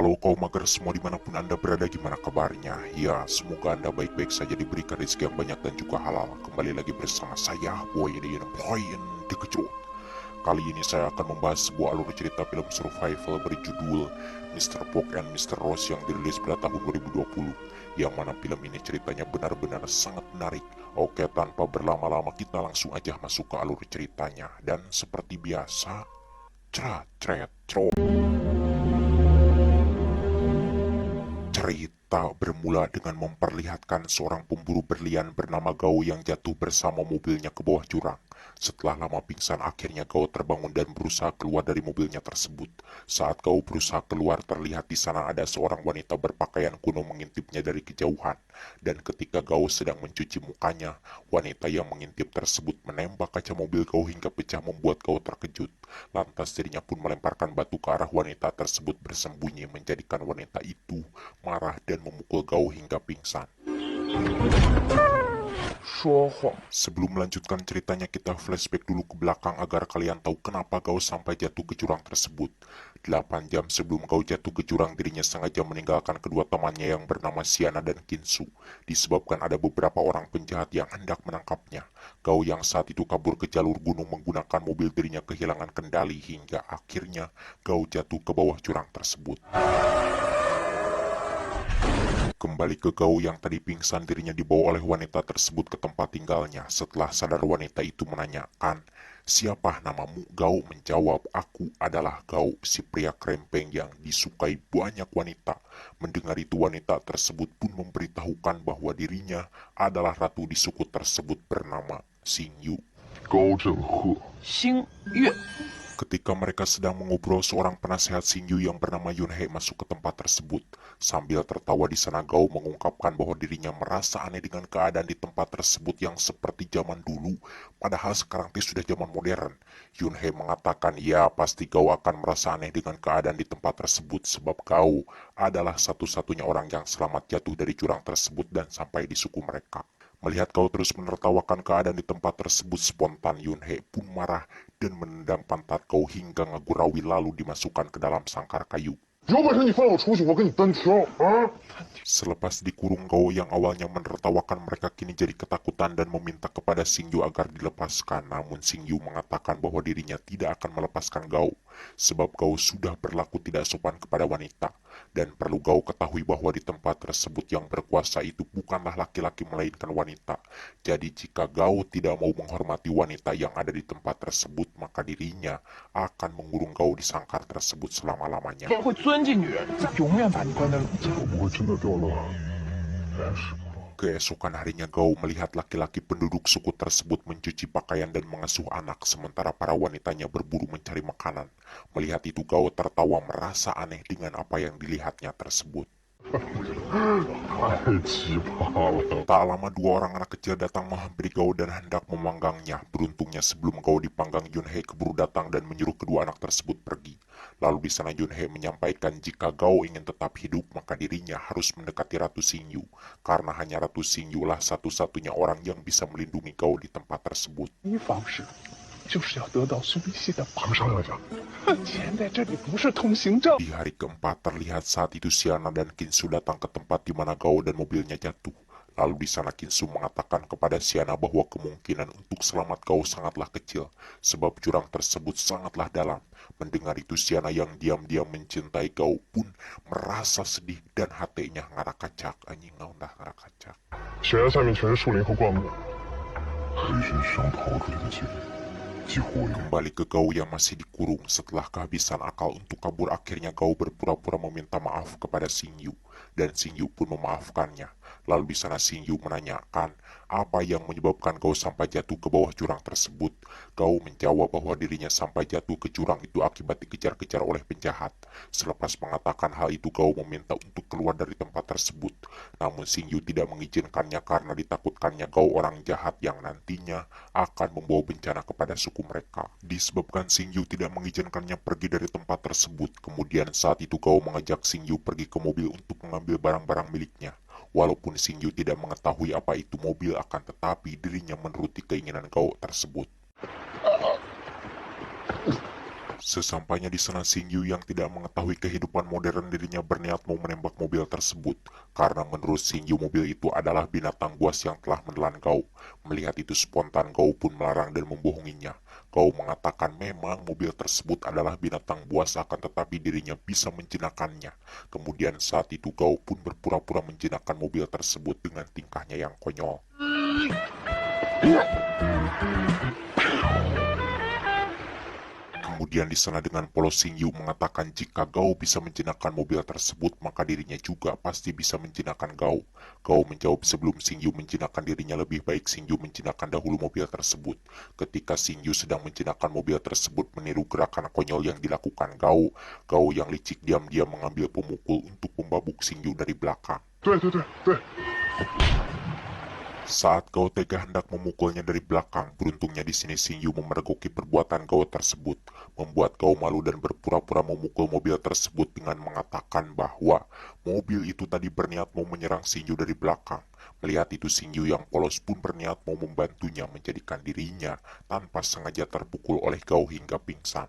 Halo kaum mager semua dimanapun anda berada, gimana kabarnya? Ya, semoga anda baik-baik saja, diberikan rezeki yang banyak dan juga halal. Kembali lagi bersama saya, Boy The Kejut. Kali ini saya akan membahas sebuah alur cerita film survival berjudul Mr. Fogg and Mr. Rose yang dirilis pada tahun 2020. Yang mana film ini ceritanya benar-benar sangat menarik. Oke, tanpa berlama-lama kita langsung aja masuk ke alur ceritanya. Dan seperti biasa, cret, cerita bermula dengan memperlihatkan seorang pemburu berlian bernama Gao yang jatuh bersama mobilnya ke bawah jurang. Setelah lama pingsan, akhirnya Gao terbangun dan berusaha keluar dari mobilnya tersebut. Saat Gao berusaha keluar, terlihat di sana ada seorang wanita berpakaian kuno mengintipnya dari kejauhan. Dan ketika Gao sedang mencuci mukanya, wanita yang mengintip tersebut menembak kaca mobil Gao hingga pecah, membuat Gao terkejut. Lantas dirinya pun melemparkan batu ke arah wanita tersebut bersembunyi, menjadikan wanita itu marah dan memukul Gao hingga pingsan. Sebelum melanjutkan ceritanya, kita flashback dulu ke belakang agar kalian tahu kenapa Gao sampai jatuh ke jurang tersebut. 8 jam sebelum Gao jatuh ke jurang, dirinya sengaja meninggalkan kedua temannya yang bernama Siana dan Kinsu, disebabkan ada beberapa orang penjahat yang hendak menangkapnya. Gao yang saat itu kabur ke jalur gunung menggunakan mobil dirinya kehilangan kendali hingga akhirnya Gao jatuh ke bawah jurang tersebut. Kembali ke Gao yang tadi pingsan, dirinya dibawa oleh wanita tersebut ke tempat tinggalnya. Setelah sadar, wanita itu menanyakan, "Siapa namamu?" Gao menjawab, "Aku adalah Gao, si pria krempeng yang disukai banyak wanita." Mendengar itu, wanita tersebut pun memberitahukan bahwa dirinya adalah ratu di suku tersebut bernama Xingyu. Gao Zhenghe. Xingyu. Ketika mereka sedang mengobrol, seorang penasehat Xingyu yang bernama Yunhei masuk ke tempat tersebut. Sambil tertawa di sana, Gao mengungkapkan bahwa dirinya merasa aneh dengan keadaan di tempat tersebut yang seperti zaman dulu, padahal sekarang sudah zaman modern. Yunhei mengatakan, ya pasti Gao akan merasa aneh dengan keadaan di tempat tersebut, sebab Gao adalah satu-satunya orang yang selamat jatuh dari jurang tersebut dan sampai di suku mereka. Melihat Gao terus menertawakan keadaan di tempat tersebut, spontan Yunhei pun marah dan menendang pantat Gao hingga ngegurawi, lalu dimasukkan ke dalam sangkar kayu. Selepas dikurung, Gao yang awalnya menertawakan mereka kini jadi ketakutan dan meminta kepada Xingyu agar dilepaskan. Namun Xingyu mengatakan bahwa dirinya tidak akan melepaskan Gao, sebab Gao sudah berlaku tidak sopan kepada wanita. Dan perlu Gao ketahui bahwa di tempat tersebut yang berkuasa itu bukanlah laki-laki melainkan wanita. Jadi jika Gao tidak mau menghormati wanita yang ada di tempat tersebut, maka dirinya akan mengurung Gao di sangkar tersebut selama-lamanya. Keesokan harinya, Gao melihat laki-laki penduduk suku tersebut mencuci pakaian dan mengasuh anak, sementara para wanitanya berburu mencari makanan. Melihat itu, Gao tertawa merasa aneh dengan apa yang dilihatnya tersebut. Tak lama, dua orang anak kecil datang menghampiri Gao dan hendak memanggangnya. Beruntungnya sebelum Gao dipanggang, Yunhei keburu datang dan menyuruh kedua anak tersebut pergi. Lalu di sana Yunhei menyampaikan jika Gao ingin tetap hidup, maka dirinya harus mendekati Ratu Xingyu, karena hanya Ratu Xingyu lah satu-satunya orang yang bisa melindungi Gao di tempat tersebut. Di hari keempat, terlihat saat itu Siana dan Kinsu datang ke tempat di mana Gao dan mobilnya jatuh. Lalu di sana Kinsu mengatakan kepada Siana bahwa kemungkinan untuk selamat Gao sangatlah kecil, sebab jurang tersebut sangatlah dalam. Mendengar itu, Siana yang diam-diam mencintai Gao pun merasa sedih dan hatinya ngarak kacak. Anjing naon dah ngarak kacak. Kembali ke Gao yang masih dikurung. Setelah kehabisan akal untuk kabur, akhirnya Gao berpura-pura meminta maaf kepada Xingyu, dan Xingyu pun memaafkannya. Lalu di sana Xingyu menanyakan apa yang menyebabkan Gao sampai jatuh ke bawah jurang tersebut. Gao menjawab bahwa dirinya sampai jatuh ke jurang itu akibat dikejar-kejar oleh penjahat. Selepas mengatakan hal itu, Gao meminta untuk keluar dari tempat tersebut. Namun Xingyu tidak mengizinkannya karena ditakutkannya Gao orang jahat yang nantinya akan membawa bencana kepada suku mereka. Disebabkan Xingyu tidak mengizinkannya pergi dari tempat tersebut, kemudian saat itu Gao mengajak Xingyu pergi ke mobil untuk mengambil barang-barang miliknya. Walaupun Xingyu tidak mengetahui apa itu mobil, akan tetapi dirinya menuruti keinginan Gao tersebut. Sesampainya di sana, Xingyu yang tidak mengetahui kehidupan modern dirinya berniat mau menembak mobil tersebut, karena menurut Xingyu mobil itu adalah binatang buas yang telah menelan Gao. Melihat itu spontan, Gao pun melarang dan membohonginya. Gao mengatakan memang mobil tersebut adalah binatang buas, akan tetapi dirinya bisa menjinakkannya. Kemudian saat itu Gao pun berpura-pura menjinakkan mobil tersebut dengan tingkahnya yang konyol. Kemudian di sana dengan polos Xingyu mengatakan jika Gao bisa menjinakkan mobil tersebut, maka dirinya juga pasti bisa menjinakkan Gao. Gao menjawab sebelum Xingyu menjinakkan dirinya, lebih baik Xingyu menjinakkan dahulu mobil tersebut. Ketika Xingyu sedang menjinakkan mobil tersebut meniru gerakan konyol yang dilakukan Gao, Gao yang licik diam-diam mengambil pemukul untuk membabuk Xingyu dari belakang. Saat Gao tega hendak memukulnya dari belakang, beruntungnya di sini Xingyu memergoki perbuatan Gao tersebut, membuat Gao malu dan berpura-pura memukul mobil tersebut dengan mengatakan bahwa mobil itu tadi berniat mau menyerang Xingyu dari belakang. Melihat itu, Xingyu yang polos pun berniat mau membantunya, menjadikan dirinya tanpa sengaja terpukul oleh Gao hingga pingsan.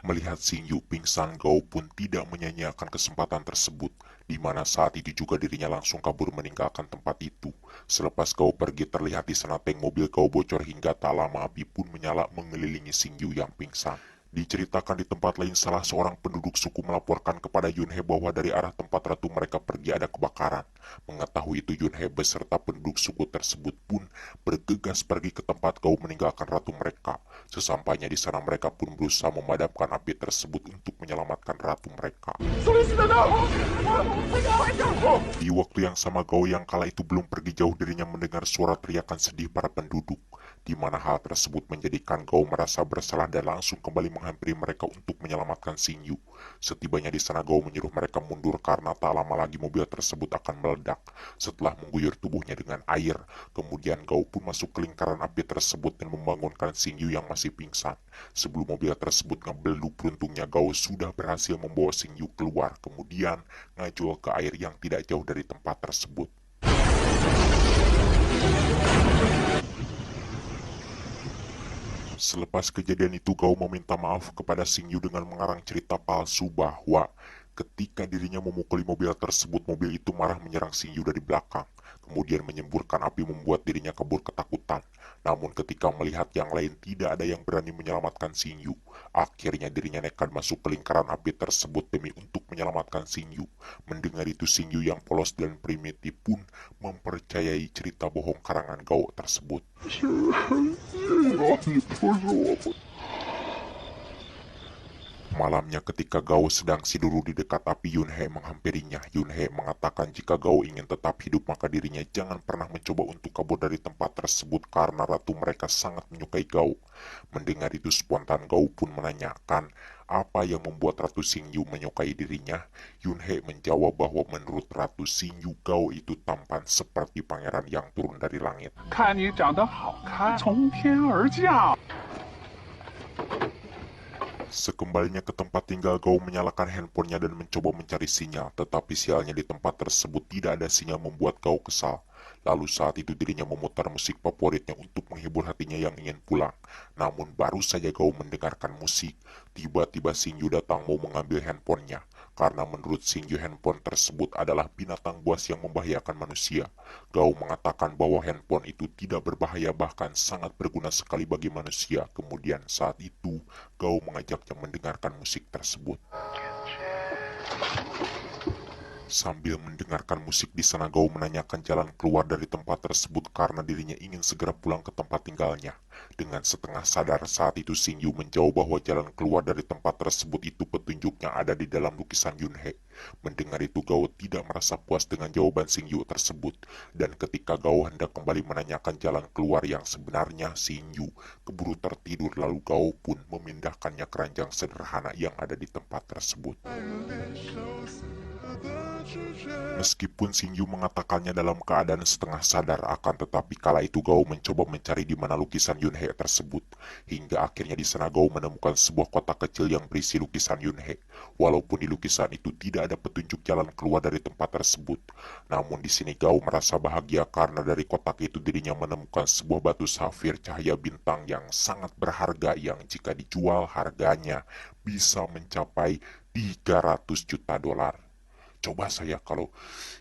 Melihat Xingyu pingsan, Gao pun tidak menyanyiakan kesempatan tersebut, di mana saat itu juga dirinya langsung kabur meninggalkan tempat itu. Selepas Gao pergi, terlihat di sana tank mobil Gao bocor hingga tak lama api pun menyala mengelilingi Xingyu yang pingsan. Diceritakan di tempat lain, salah seorang penduduk suku melaporkan kepada Yunhe bahwa dari arah tempat ratu mereka pergi ada kebakaran. Mengetahui itu, Yunhe beserta penduduk suku tersebut pun bergegas pergi ke tempat Gao meninggalkan ratu mereka. Sesampainya di sana, mereka pun berusaha memadamkan api tersebut untuk menyelamatkan ratu mereka. Di waktu yang sama, Gao yang kala itu belum pergi jauh, dirinya mendengar suara teriakan sedih para penduduk, di mana hal tersebut menjadikan Gao merasa bersalah dan langsung kembali menghampiri mereka untuk menyelamatkan Xingyu. Setibanya di sana, Gao menyuruh mereka mundur karena tak lama lagi mobil tersebut akan meledak. Setelah mengguyur tubuhnya dengan air, kemudian Gao pun masuk ke lingkaran api tersebut dan membangunkan Xingyu yang masih pingsan. Sebelum mobil tersebut ngebeluk, beruntungnya Gao sudah berhasil membawa Xingyu keluar, kemudian ngajul ke air yang tidak jauh dari tempat tersebut. Selepas kejadian itu, Gao meminta maaf kepada Xingyu dengan mengarang cerita palsu bahwa ketika dirinya memukuli mobil tersebut, mobil itu marah menyerang Xingyu dari belakang, kemudian menyemburkan api membuat dirinya kabur ketakutan. Namun ketika melihat yang lain tidak ada yang berani menyelamatkan Xingyu, akhirnya dirinya nekat masuk ke lingkaran api tersebut demi untuk menyelamatkan Xingyu. Mendengar itu, Xingyu yang polos dan primitif pun mempercayai cerita bohong karangan Gao tersebut. Malamnya ketika Gao sedang tidur di dekat api, Yunhe menghampirinya. Yunhe mengatakan jika Gao ingin tetap hidup, maka dirinya jangan pernah mencoba untuk kabur dari tempat tersebut karena ratu mereka sangat menyukai Gao. Mendengar itu spontan, Gao pun menanyakan apa yang membuat Ratu Xingyu menyukai dirinya. Yunhe menjawab bahwa menurut Ratu Xingyu, Gao itu tampan seperti pangeran yang turun dari langit. Sekembalinya ke tempat tinggal, Gao menyalakan handphonenya dan mencoba mencari sinyal, tetapi sialnya di tempat tersebut tidak ada sinyal, membuat Gao kesal. Lalu saat itu dirinya memutar musik favoritnya untuk menghibur hatinya yang ingin pulang. Namun baru saja Gao mendengarkan musik, tiba-tiba Xingyu datang mau mengambil handphonenya. Karena menurut Xingyu handphone tersebut adalah binatang buas yang membahayakan manusia. Gao mengatakan bahwa handphone itu tidak berbahaya, bahkan sangat berguna sekali bagi manusia. Kemudian saat itu Gao mengajaknya mendengarkan musik tersebut. Sambil mendengarkan musik di sana, Gao menanyakan jalan keluar dari tempat tersebut karena dirinya ingin segera pulang ke tempat tinggalnya. Dengan setengah sadar saat itu, Xingyu menjawab bahwa jalan keluar dari tempat tersebut itu petunjuknya ada di dalam lukisan Yunhe. Mendengar itu, Gao tidak merasa puas dengan jawaban Xingyu tersebut. Dan ketika Gao hendak kembali menanyakan jalan keluar yang sebenarnya, Xingyu keburu tertidur, lalu Gao pun memindahkannya ke ranjang sederhana yang ada di tempat tersebut. Meskipun Xingyu mengatakannya dalam keadaan setengah sadar, akan tetapi kala itu Gao mencoba mencari di mana lukisan Yunhe tersebut. Hingga akhirnya di sana Gao menemukan sebuah kotak kecil yang berisi lukisan Yunhe. Walaupun di lukisan itu tidak ada petunjuk jalan keluar dari tempat tersebut. Namun di sini Gao merasa bahagia karena dari kotak itu dirinya menemukan sebuah batu safir cahaya bintang yang sangat berharga yang jika dijual harganya bisa mencapai 300 juta dolar. Coba saya kalau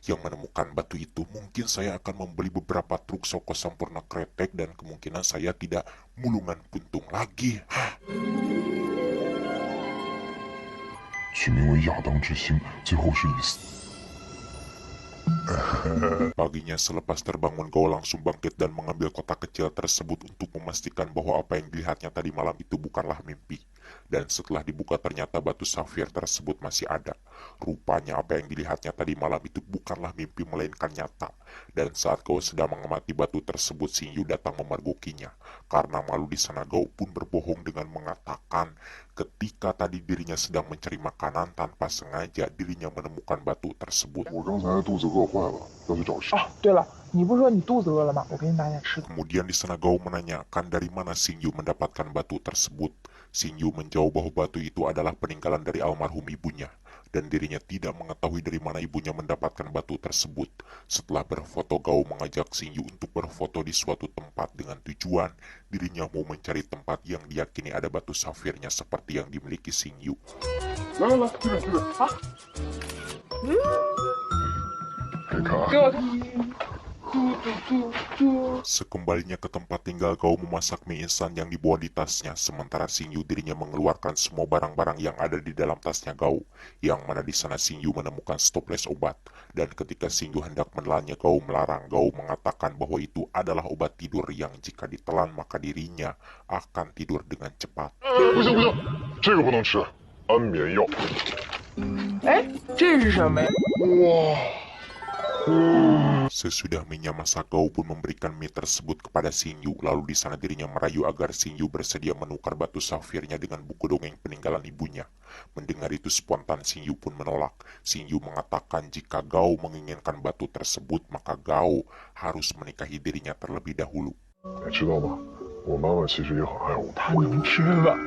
yang menemukan batu itu, mungkin saya akan membeli beberapa truk Soko Sampurna Kretek dan kemungkinan saya tidak mulungan puntung lagi. 取名为亚当之星，最后是以死。 Paginya selepas terbangun Gao langsung bangkit dan mengambil kotak kecil tersebut untuk memastikan bahwa apa yang dilihatnya tadi malam itu bukanlah mimpi. Dan setelah dibuka ternyata batu safir tersebut masih ada. Rupanya apa yang dilihatnya tadi malam itu bukanlah mimpi melainkan nyata. Dan saat Gao sedang mengamati batu tersebut, Xingyu datang memergokinya. Karena malu di sana Gao pun berbohong dengan mengatakan ketika tadi dirinya sedang mencari makanan tanpa sengaja dirinya menemukan batu tersebut. 我刚才肚子饿坏了，要去找谁？ 哦，对了，你不是说你肚子饿了吗？我给你拿点吃的。 Kemudian di sana Gao menanyakan dari mana Xingyu mendapatkan batu tersebut. Xingyu menjawab bahwa batu itu adalah peninggalan dari almarhum ibunya. Dan dirinya tidak mengetahui dari mana ibunya mendapatkan batu tersebut. Setelah berfoto, Gao mengajak Xingyu untuk berfoto di suatu tempat dengan tujuan dirinya mau mencari tempat yang diyakini ada batu safirnya seperti yang dimiliki Xingyu. 来来来，这边这边啊！给看， 给我看。嘟。 Sekembalinya ke tempat tinggal, Gao memasak mie instan yang dibawa di tasnya, sementara Xingyu dirinya mengeluarkan semua barang-barang yang ada di dalam tasnya Gao, yang mana di sana Xingyu menemukan stoples obat, dan ketika Xingyu hendak menelannya Gao melarang. Gao mengatakan bahwa itu adalah obat tidur yang jika ditelan maka dirinya akan tidur dengan cepat. 不行不行，这个不能吃，安眠药。哎，这是什么呀？ 哇， Sesudah minyak masak, Gao pun memberikan mie tersebut kepada Xingyu, lalu di sana dirinya merayu agar Xingyu bersedia menukar batu safirnya dengan buku dongeng peninggalan ibunya. Mendengar itu spontan Xingyu pun menolak. Xingyu mengatakan jika Gao menginginkan batu tersebut, maka Gao harus menikahi dirinya terlebih dahulu. 你知道吗？我妈妈其实也很爱我。 它能吃吗？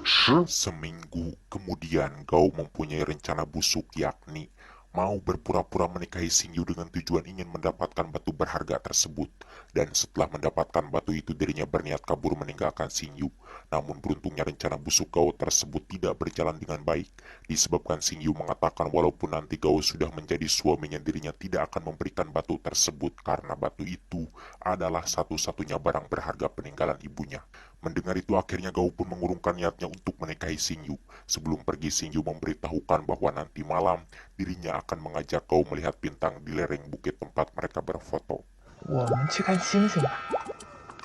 吃？ Seminggu kemudian Gao mempunyai rencana busuk, yakni mau berpura-pura menikahi Xingyu dengan tujuan ingin mendapatkan batu berharga tersebut. Dan setelah mendapatkan batu itu dirinya berniat kabur meninggalkan Xingyu. Namun beruntungnya rencana busuk Gao tersebut tidak berjalan dengan baik. Disebabkan Xingyu mengatakan walaupun nanti Gao sudah menjadi suaminya dirinya tidak akan memberikan batu tersebut karena batu itu adalah satu-satunya barang berharga peninggalan ibunya. Mendengar itu akhirnya Gao pun mengurungkan niatnya untuk menikahi Xingyu. Sebelum pergi Xingyu memberitahukan bahwa nanti malam dirinya akan mengajak Gao melihat bintang di lereng bukit tempat mereka berfoto. 我们去看星星吧。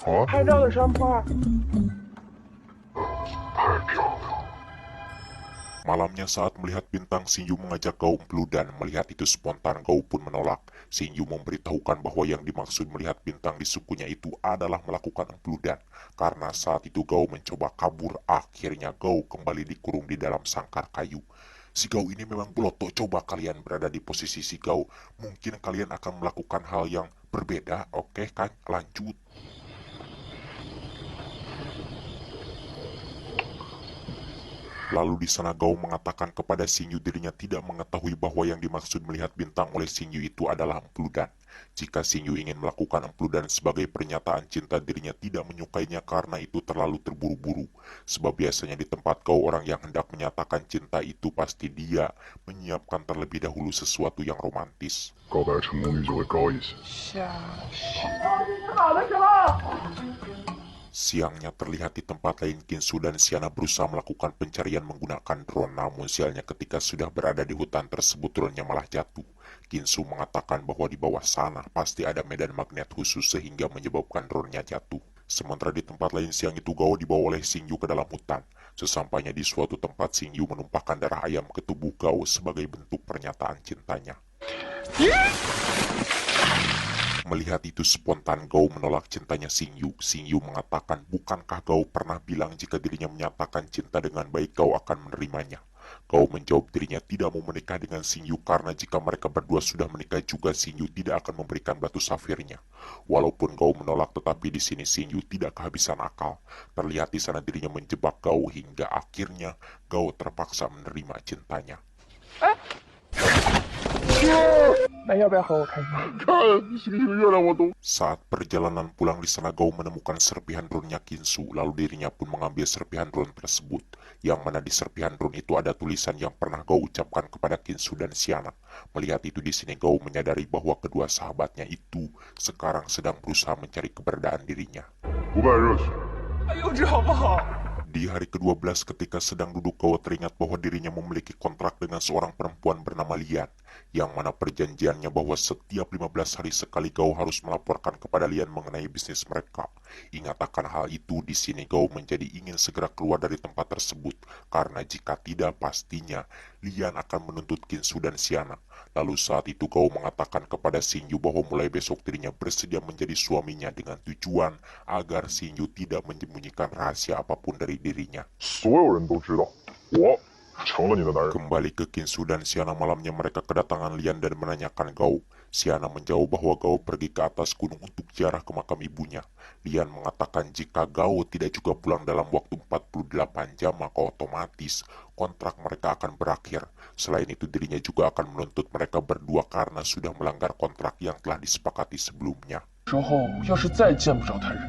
好啊，拍照的山坡。太漂亮了。 Malamnya saat melihat bintang, Xingyu mengajak Gao empeludan. Melihat itu spontan Gao pun menolak. Xingyu memberitahukan bahwa yang dimaksud melihat bintang di sukunya itu adalah melakukan empeludan. Karena saat itu Gao mencoba kabur, akhirnya Gao kembali dikurung di dalam sangkar kayu. Si Gao ini memang beloto. Coba kalian berada di posisi si Gao, mungkin kalian akan melakukan hal yang berbeda. Oke kan, lanjut. Lalu di sana Gao mengatakan kepada Xingyu dirinya tidak mengetahui bahwa yang dimaksud melihat bintang oleh Xingyu itu adalah empeludan. Jika Xingyu ingin melakukan empeludan sebagai pernyataan cinta, dirinya tidak menyukainya karena itu terlalu terburu-buru. Sebab biasanya di tempat Gao orang yang hendak menyatakan cinta itu pasti dia menyiapkan terlebih dahulu sesuatu yang romantis. 告白成功率就会高一些。 下雪。 Siangnya terlihat di tempat lain Kinsu dan Xiana berusaha melakukan pencarian menggunakan drone, namun sialnya ketika sudah berada di hutan tersebut drone-nya malah jatuh. Kinsu mengatakan bahwa di bawah sana pasti ada medan magnet khusus sehingga menyebabkan drone-nya jatuh. Sementara di tempat lain siang itu Gao dibawa oleh Xingyu ke dalam hutan. Sesampainya di suatu tempat Xingyu menumpahkan darah ayam ke tubuh Gao sebagai bentuk pernyataan cintanya. Melihat itu spontan Gao menolak cintanya Xingyu. Xingyu mengatakan bukankah Gao pernah bilang jika dirinya menyatakan cinta dengan baik Gao akan menerimanya. Gao menjawab dirinya tidak mau menikah dengan Xingyu karena jika mereka berdua sudah menikah juga Xingyu tidak akan memberikan batu safirnya. Walaupun Gao menolak tetapi di sini Xingyu tidak kehabisan akal. Terlihat di sana dirinya menjebak Gao hingga akhirnya Gao terpaksa menerima cintanya. 那要不要和我看看？ 星星月亮我都 Saat perjalanan pulang di sana Gao menemukan serpihan runnya Kinsu, lalu dirinya pun mengambil serpihan run tersebut, yang mana di serpihan run itu ada tulisan yang pernah Gao ucapkan kepada Kinsu dan Xiana. Melihat itu di sini Gao menyadari bahwa kedua sahabatnya itu sekarang sedang berusaha mencari keberadaan dirinya. 不败热血。 哎呦，这好不好？ Di hari ke-12 ketika sedang duduk Gao teringat bahwa dirinya memiliki kontrak dengan seorang perempuan bernama Lian, yang mana perjanjiannya bahwa setiap 15 hari sekali Gao harus melaporkan kepada Lian mengenai bisnis mereka. Ingat akan hal itu di sini Gao menjadi ingin segera keluar dari tempat tersebut, karena jika tidak pastinya Lian akan menuntut Kinsu dan Xiana. Lalu saat itu Gao mengatakan kepada Xingyu bahwa mulai besok dirinya bersedia menjadi suaminya dengan tujuan agar Xingyu tidak menyembunyikan rahasia apapun dari dirinya. 所有人都知道，我成了你的男人。 Kembali ke Kinsu dan Xiana malamnya mereka kedatangan Lian dan menanyakan Gao. Xiana menjawab bahwa Gao pergi ke atas gunung untuk ziarah ke makam ibunya. Lian mengatakan jika Gao tidak juga pulang dalam waktu 48 jam maka otomatis kontrak mereka akan berakhir. Selain itu dirinya juga akan menuntut mereka berdua karena sudah melanggar kontrak yang telah disepakati sebelumnya. 之后要是再见不着他人，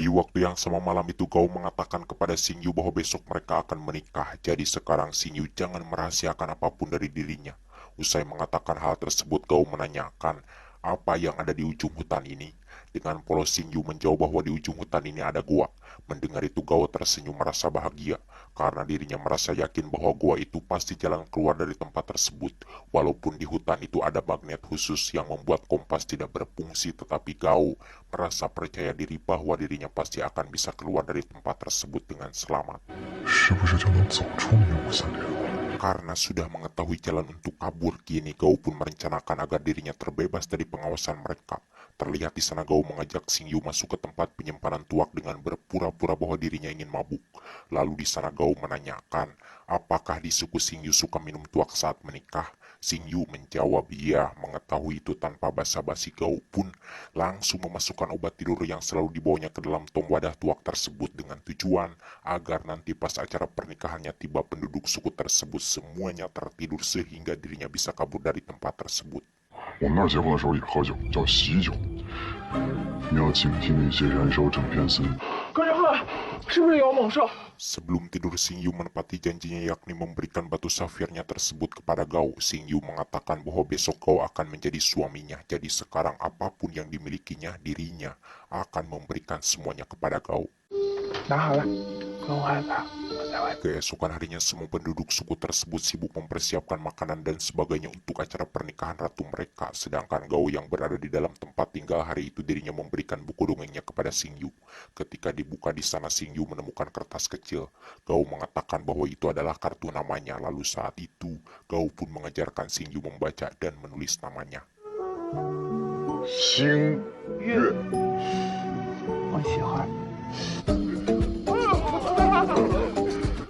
Di waktu yang sama malam itu Gao mengatakan kepada Xingyu bahwa besok mereka akan menikah. Jadi sekarang Xingyu jangan merahasiakan apapun dari dirinya. Usai mengatakan hal tersebut Gao menanyakan apa yang ada di ujung hutan ini. Dengan polos Xingyu menjawab bahwa di ujung hutan ini ada gua. Mendengar itu Gao tersenyum merasa bahagia karena dirinya merasa yakin bahwa gua itu pasti jalan keluar dari tempat tersebut. Walaupun di hutan itu ada magnet khusus yang membuat kompas tidak berfungsi, tetapi Gao merasa percaya diri bahwa dirinya pasti akan bisa keluar dari tempat tersebut dengan selamat. 是不是就能走出迷雾森林了？ Karena sudah mengetahui jalan untuk kabur, kini Gao pun merencanakan agar dirinya terbebas dari pengawasan mereka. Terlihat di sana Gao mengajak Xingyu masuk ke tempat penyimpanan tuak dengan berpura-pura bahwa dirinya ingin mabuk. Lalu di sana Gao menanyakan, apakah di suku Xingyu suka minum tuak saat menikah? Xingyu menjawab iya. Mengetahui itu tanpa basa-basi Gao pun langsung memasukkan obat tidur yang selalu dibawanya ke dalam tong wadah tuak tersebut dengan tujuan agar nanti pas acara pernikahannya tiba penduduk suku tersebut semuanya tertidur sehingga dirinya bisa kabur dari tempat tersebut. 我们那儿结婚的时候也喝酒，叫喜酒。你要警惕那些燃烧整片森林。 高天汉，是不是有猛兽？ Sebelum tidur Xingyu menepati janjinya yakni memberikan batu safirnya tersebut kepada Gao. Xingyu mengatakan bahwa besok Gao akan menjadi suaminya. Jadi sekarang apapun yang dimilikinya dirinya akan memberikan semuanya kepada Gao. 拿好了，不用害怕，我在外面。 Keesokan harinya semua penduduk suku tersebut sibuk mempersiapkan makanan dan sebagainya untuk acara pernikahan ratu mereka. Sedangkan Gao yang berada di dalam tempat tinggal hari itu dirinya memberikan buku dongengnya kepada Xingyu. Ketika dibuka di sana Xingyu menemukan kertas kecil. Gao mengatakan bahwa itu adalah kartu namanya. Lalu saat itu Gao pun mengajarkan Xingyu membaca dan menulis namanya. 星月，我喜欢。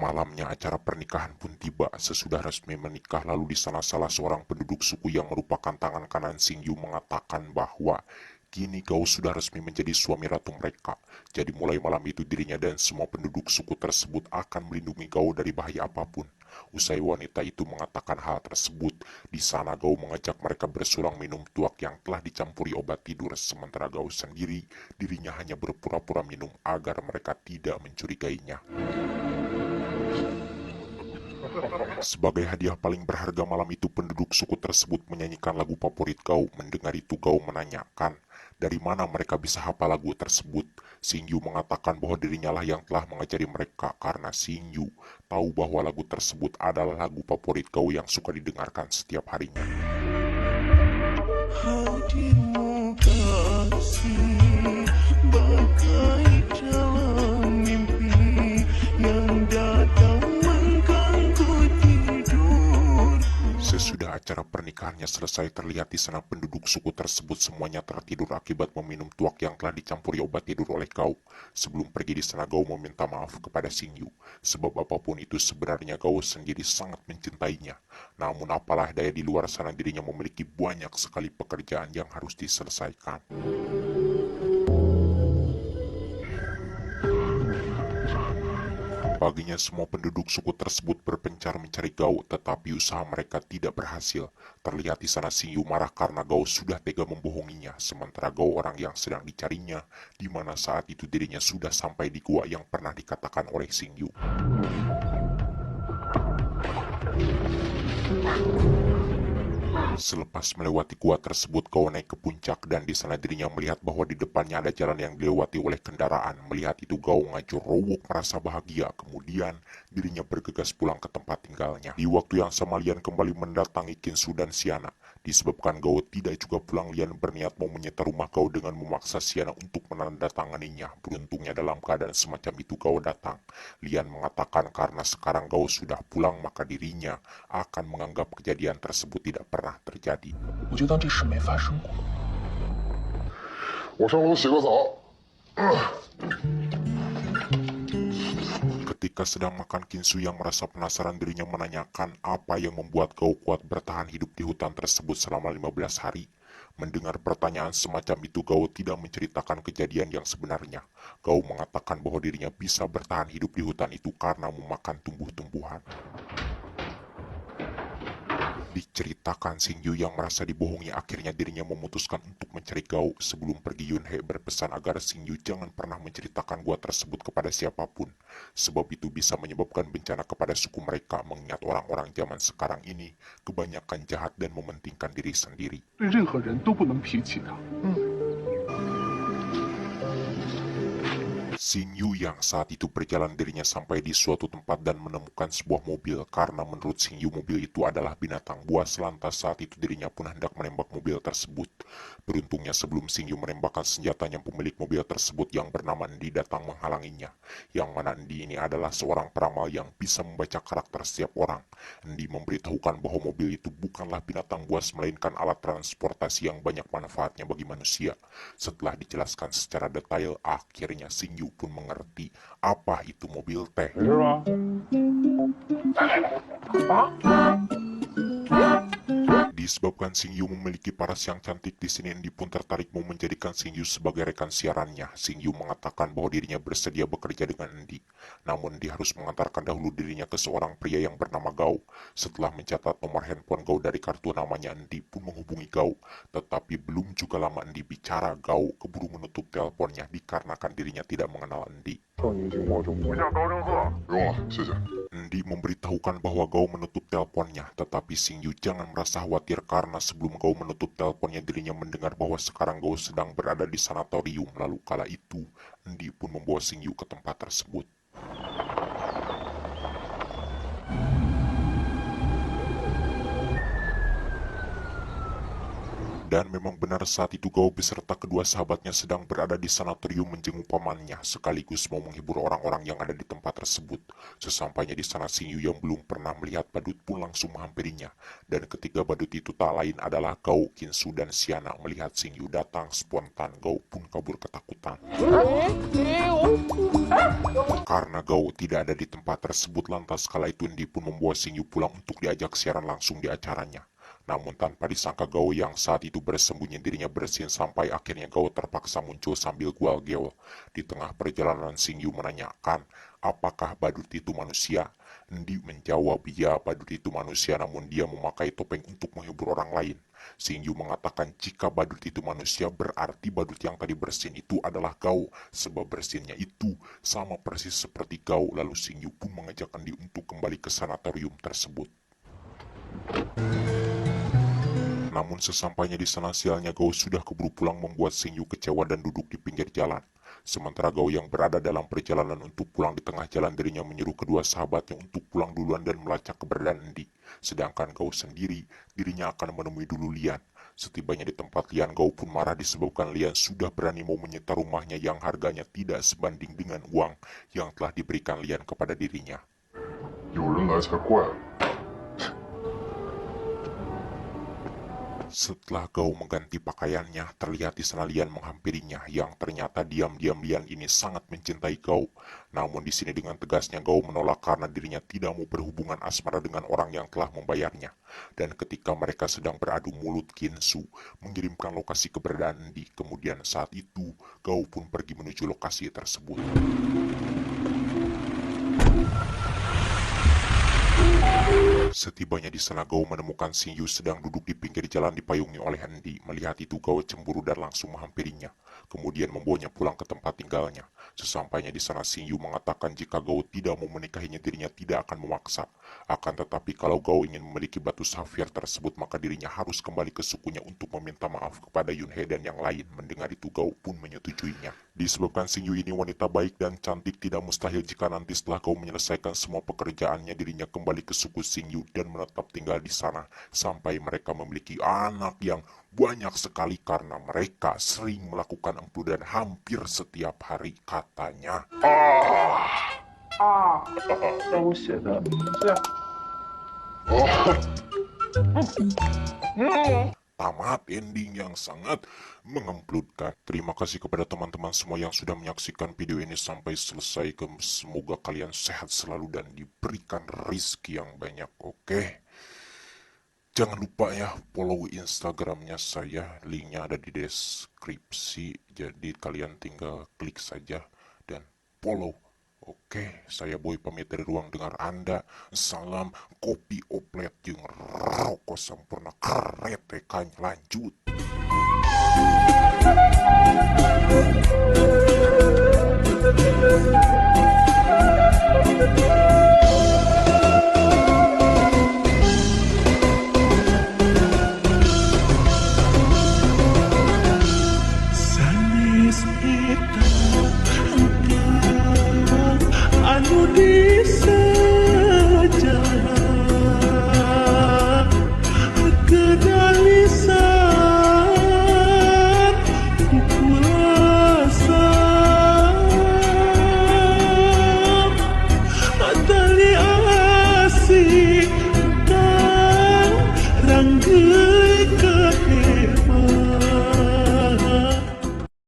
Malamnya acara pernikahan pun tiba. Sesudah resmi menikah lalu di sana salah seorang penduduk suku yang merupakan tangan kanan Xingyu mengatakan bahwa kini Gao sudah resmi menjadi suami ratu mereka. Jadi mulai malam itu dirinya dan semua penduduk suku tersebut akan melindungi Gao dari bahaya apapun. Usai wanita itu mengatakan hal tersebut, di sana Gao mengajak mereka bersulang minum tuak yang telah dicampuri obat tidur. Sementara Gao sendiri, dirinya hanya berpura-pura minum agar mereka tidak mencurigainya. Sebagai hadiah paling berharga malam itu penduduk suku tersebut menyanyikan lagu favorit Gao. Mendengar itu Gao menanyakan dari mana mereka bisa hafal lagu tersebut. Xingyu mengatakan bahwa dirinya lah yang telah mengajari mereka karena Xingyu tahu bahwa lagu tersebut adalah lagu favorit Gao yang suka didengarkan setiap harinya. Hadirmu kasih bagai dalam mimpi yang datang mengganggu tidur. Sesudah acara pernikahan pernikahannya selesai, terlihat di sana penduduk suku tersebut semuanya tertidur akibat meminum tuak yang telah dicampuri obat tidur oleh Gao. Sebelum pergi di sana, Gao meminta maaf kepada Xingyu, sebab apapun itu sebenarnya Gao sendiri sangat mencintainya. Namun apalah daya, di luar sana dirinya memiliki banyak sekali pekerjaan yang harus diselesaikan. Paginya semua penduduk suku tersebut berpencar mencari Gao, tetapi usaha mereka tidak berhasil. Terlihat di sana Xingyu marah karena Gao sudah tega membohonginya, sementara Gao orang yang sedang dicarinya, di mana saat itu dirinya sudah sampai di gua yang pernah dikatakan oleh Xingyu. Selepas melewati gua tersebut, Gao naik ke puncak dan di sana dirinya melihat bahwa di depannya ada jalan yang dilewati oleh kendaraan. Melihat itu Gao ngajur rowok merasa bahagia. Kemudian dirinya bergegas pulang ke tempat tinggalnya. Di waktu yang sama Lian kembali mendatangi Qinsu dan Xiana. Disebabkan Gao tidak juga pulang, Lian berniat mau menyita rumah Gao dengan memaksa Xiana untuk menandatanganinya. Beruntungnya dalam keadaan semacam itu Gao datang. Lian mengatakan karena sekarang Gao sudah pulang maka dirinya akan menganggap kejadian tersebut tidak pernah terjadi. 我就当这事没发生过。我上楼洗个澡。 Ketika sedang makan, Qinsu yang merasa penasaran dirinya menanyakan apa yang membuat Gao kuat bertahan hidup di hutan tersebut selama 15 hari. Mendengar pertanyaan semacam itu, Gao tidak menceritakan kejadian yang sebenarnya. Gao mengatakan bahwa dirinya bisa bertahan hidup di hutan itu karena memakan tumbuh-tumbuhan. Diceritakan Xingyu yang merasa dibohongi, akhirnya dirinya memutuskan untuk mencari Gao. Sebelum pergi, Yunhe berpesan agar Xingyu jangan pernah menceritakan gua tersebut kepada siapapun, sebab itu bisa menyebabkan bencana kepada suku mereka, mengingat orang-orang zaman sekarang ini kebanyakan jahat dan mementingkan diri sendiri. 对任何人都不能提起他。 Xingyu yang saat itu berjalan dirinya sampai di suatu tempat dan menemukan sebuah mobil. Karena menurut Xingyu mobil itu adalah binatang buas, lantas saat itu dirinya pun hendak menembak mobil tersebut. Beruntungnya sebelum Xingyu menembakkan senjatanya, pemilik mobil tersebut yang bernama Endi datang menghalanginya. Yang mana Endi ini adalah seorang peramal yang bisa membaca karakter setiap orang. Endi memberitahukan bahwa mobil itu bukanlah binatang buas melainkan alat transportasi yang banyak manfaatnya bagi manusia. Setelah dijelaskan secara detail, akhirnya Xingyu pun mengerti apa itu mobil teh. 没事吧？啊？ Disebabkan Xingyu memiliki paras yang cantik, di sini Endi pun tertarik mau menjadikan Xingyu sebagai rekan siarannya. Xingyu mengatakan bahwa dirinya bersedia bekerja dengan Endi. Namun dia harus mengantarkan dahulu dirinya ke seorang pria yang bernama Gao. Setelah mencatat nomor handphone Gao dari kartu namanya, Endi pun menghubungi Gao. Tetapi belum juga lama Endi bicara, Gao keburu menutup teleponnya dikarenakan dirinya tidak mengenal Endi. 特异情况中不下高正鹤。不用了，谢谢。 Endi memberitahukan bahwa Gao menutup teleponnya, tetapi Xingyu jangan merasa khawatir karena sebelum Gao menutup teleponnya dirinya mendengar bahwa sekarang Gao sedang berada di sanatorium. Lalu kala itu, Endi pun membawa Xingyu ke tempat tersebut. Dan memang benar saat itu Gao beserta kedua sahabatnya sedang berada di sanatorium menjenguk pamannya, sekaligus mau menghibur orang-orang yang ada di tempat tersebut. Sesampainya di sana, Xingyu yang belum pernah melihat badut pun langsung menghampirinya. Dan ketiga badut itu tak lain adalah Gao, Qinsu, dan Xiana. Melihat Xingyu datang spontan, Gao pun kabur ketakutan. Karena Gao tidak ada di tempat tersebut, lantas kala itu Endi pun membawa Xingyu pulang untuk diajak siaran langsung di acaranya. Namun tanpa disangka Gao yang saat itu bersembunyi dirinya bersin sampai akhirnya Gao terpaksa muncul sambil gual-geol. Di tengah perjalanan Xingyu menanyakan, apakah badut itu manusia? Endi menjawab, ya badut itu manusia, namun dia memakai topeng untuk menghibur orang lain. Xingyu mengatakan jika badut itu manusia berarti badut yang tadi bersin itu adalah Gao, sebab bersinnya itu sama persis seperti Gao. Lalu Xingyu pun mengajak Endi untuk kembali ke sanatorium tersebut. Namun sesampainya di sana, sialnya Gao sudah keburu pulang membuat Xingyu kecewa dan duduk di pinggir jalan. Sementara Gao yang berada dalam perjalanan untuk pulang, di tengah jalan dirinya menyuruh kedua sahabatnya untuk pulang duluan dan melacak keberadaan Endi. Sedangkan Gao sendiri, dirinya akan menemui dulu Lian. Setibanya di tempat Lian, Gao pun marah disebabkan Lian sudah berani mau menyita rumahnya yang harganya tidak sebanding dengan uang yang telah diberikan Lian kepada dirinya. 有人来才怪了。Setelah Gao mengganti pakaiannya, terlihat di sana Lian menghampirinya, yang ternyata diam-diam Lian ini sangat mencintai Gao. Namun di sini dengan tegasnya Gao menolak karena dirinya tidak mau berhubungan asmara dengan orang yang telah membayarnya. Dan ketika mereka sedang beradu mulut, Kinsu mengirimkan lokasi keberadaan Di. Kemudian saat itu Gao pun pergi menuju lokasi tersebut. Setibanya di sana Gao menemukan Xingyu sedang duduk di pinggir jalan dipayungi oleh Hendi. Melihat itu Gao cemburu dan langsung menghampirinya, kemudian membawanya pulang ke tempat tinggalnya. Sesampainya di sana Xingyu mengatakan jika Gao tidak mau menikahinya dirinya tidak akan memaksa. Akan tetapi kalau Gao ingin memiliki batu safir tersebut maka dirinya harus kembali ke sukunya untuk meminta maaf kepada Yunhe dan yang lain. Mendengar itu Gao pun menyetujuinya. Disebabkan Xingyu ini wanita baik dan cantik, tidak mustahil jika nanti setelah Gao menyelesaikan semua pekerjaannya dirinya kembali ke suku Xingyu dan menetap tinggal di sana sampai mereka memiliki anak yang banyak sekali karena mereka sering melakukan empu dan hampir setiap hari katanya. 这我写的名字。 Tamat ending yang sangat mengemplutkan. Terima kasih kepada teman-teman semua yang sudah menyaksikan video ini sampai selesai. Semoga kalian sehat selalu dan diberikan rezeki yang banyak. Oke. Jangan lupa ya follow Instagramnya saya. Linknya ada di deskripsi. Jadi kalian tinggal klik saja dan follow. Oke, saya Boy pamit dari ruang dengar Anda. Salam kopi oplet jeung rokok sempurna keretekan lanjut.